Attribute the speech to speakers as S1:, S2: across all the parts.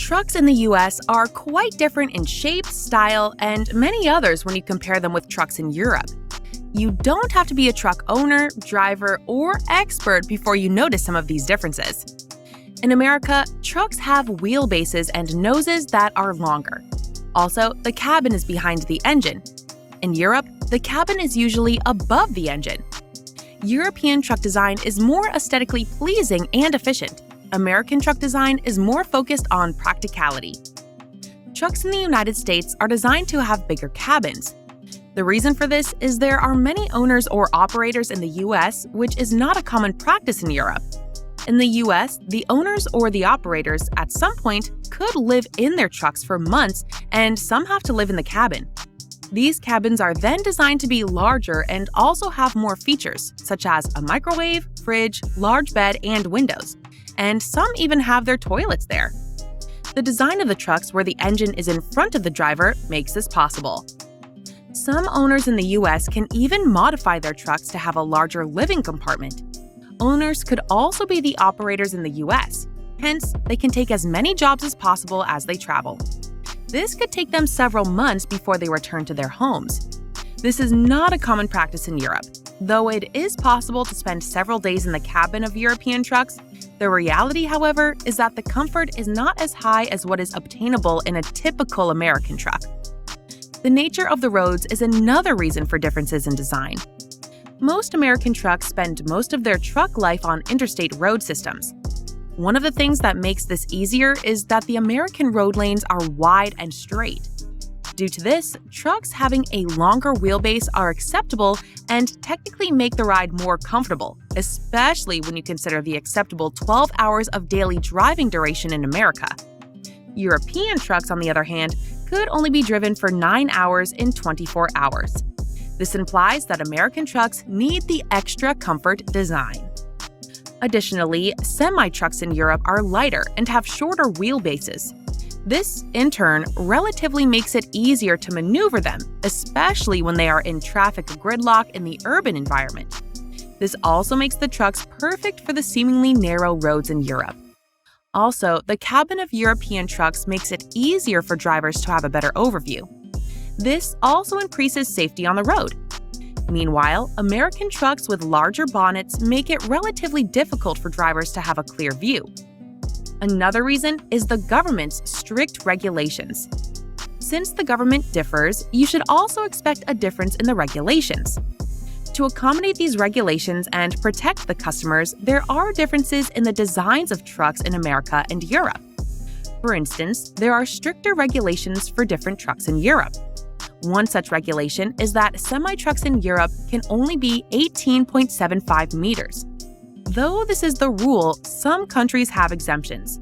S1: Trucks in the US are quite different in shape, style, and many others when you compare them with trucks in Europe. You don't have to be a truck owner, driver, or expert before you notice some of these differences. In America, trucks have wheelbases and noses that are longer. Also, the cabin is behind the engine. In Europe, the cabin is usually above the engine. European truck design is more aesthetically pleasing and efficient. American truck design is more focused on practicality. Trucks in the United States are designed to have bigger cabins. The reason for this is there are many owners or operators in the US, which is not a common practice in Europe. In the US, the owners or the operators at some point could live in their trucks for months, and some have to live in the cabin. These cabins are then designed to be larger and also have more features, such as a microwave, fridge, large bed, and windows. And some even have their toilets there. The design of the trucks where the engine is in front of the driver makes this possible. Some owners in the US can even modify their trucks to have a larger living compartment. Owners could also be the operators in the US, hence, they can take as many jobs as possible as they travel. This could take them several months before they return to their homes. This is not a common practice in Europe. Though it is possible to spend several days in the cabin of European trucks, the reality, however, is that the comfort is not as high as what is obtainable in a typical American truck. The nature of the roads is another reason for differences in design. Most American trucks spend most of their truck life on interstate road systems. One of the things that makes this easier is that the American road lanes are wide and straight. Due to this, trucks having a longer wheelbase are acceptable and technically make the ride more comfortable, especially when you consider the acceptable 12 hours of daily driving duration in America. European trucks, on the other hand, could only be driven for 9 hours in 24 hours. This implies that American trucks need the extra comfort design. Additionally, semi-trucks in Europe are lighter and have shorter wheelbases. This, in turn, relatively makes it easier to maneuver them, especially when they are in traffic gridlock in the urban environment. This also makes the trucks perfect for the seemingly narrow roads in Europe. Also, the cabin of European trucks makes it easier for drivers to have a better overview. This also increases safety on the road. Meanwhile, American trucks with larger bonnets make it relatively difficult for drivers to have a clear view. Another reason is the government's strict regulations. Since the government differs, you should also expect a difference in the regulations. To accommodate these regulations and protect the customers, there are differences in the designs of trucks in America and Europe. For instance, there are stricter regulations for different trucks in Europe. One such regulation is that semi-trucks in Europe can only be 18.75 meters. Though this is the rule, some countries have exemptions.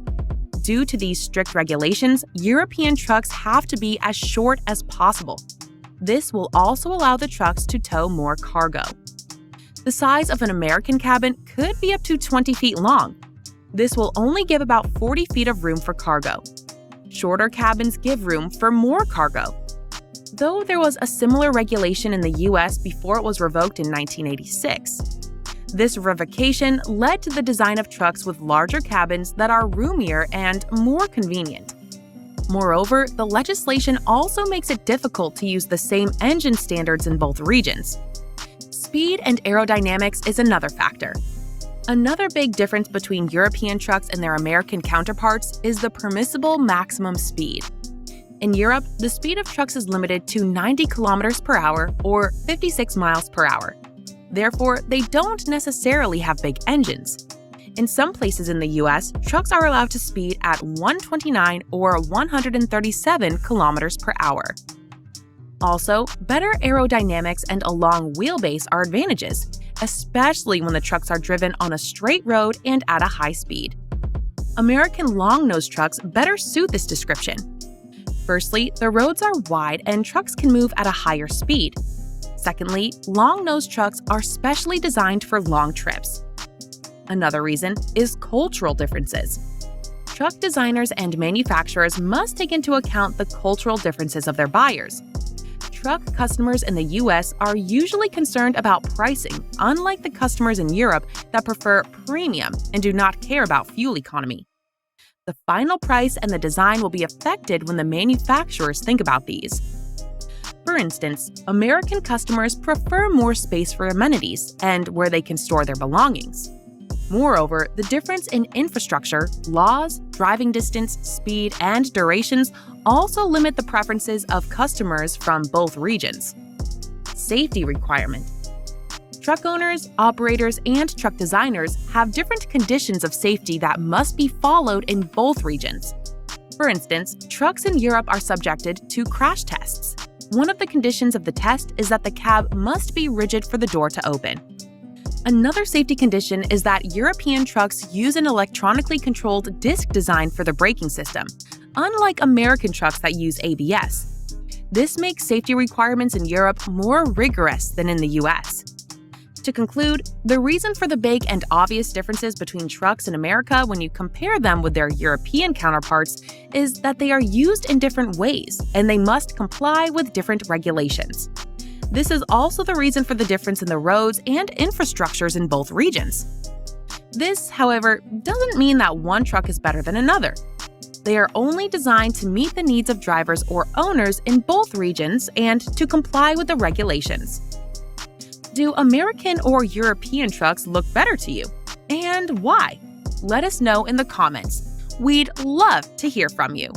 S1: Due to these strict regulations, European trucks have to be as short as possible. This will also allow the trucks to tow more cargo. The size of an American cabin could be up to 20 feet long. This will only give about 40 feet of room for cargo. Shorter cabins give room for more cargo. Though there was a similar regulation in the US before it was revoked in 1986. This revocation led to the design of trucks with larger cabins that are roomier and more convenient. Moreover, the legislation also makes it difficult to use the same engine standards in both regions. Speed and aerodynamics is another factor. Another big difference between European trucks and their American counterparts is the permissible maximum speed. In Europe, the speed of trucks is limited to 90 kilometers per hour or 56 miles per hour. Therefore, they don't necessarily have big engines. In some places in the US, trucks are allowed to speed at 129 or 137 kilometers per hour. Also, better aerodynamics and a long wheelbase are advantages, especially when the trucks are driven on a straight road and at a high speed. American long-nose trucks better suit this description. Firstly, the roads are wide and trucks can move at a higher speed. Secondly, long-nose trucks are specially designed for long trips. Another reason is cultural differences. Truck designers and manufacturers must take into account the cultural differences of their buyers. Truck customers in the US are usually concerned about pricing, unlike the customers in Europe that prefer premium and do not care about fuel economy. The final price and the design will be affected when the manufacturers think about these. For instance, American customers prefer more space for amenities and where they can store their belongings. Moreover, the difference in infrastructure, laws, driving distance, speed, and durations also limit the preferences of customers from both regions. Safety requirement. Truck owners, operators, and truck designers have different conditions of safety that must be followed in both regions. For instance, trucks in Europe are subjected to crash tests. One of the conditions of the test is that the cab must be rigid for the door to open. Another safety condition is that European trucks use an electronically controlled disc design for the braking system, unlike American trucks that use ABS. This makes safety requirements in Europe more rigorous than in the US. To conclude, the reason for the big and obvious differences between trucks in America when you compare them with their European counterparts is that they are used in different ways and they must comply with different regulations. This is also the reason for the difference in the roads and infrastructures in both regions. This, however, doesn't mean that one truck is better than another. They are only designed to meet the needs of drivers or owners in both regions and to comply with the regulations. Do American or European trucks look better to you? And why? Let us know in the comments. We'd love to hear from you.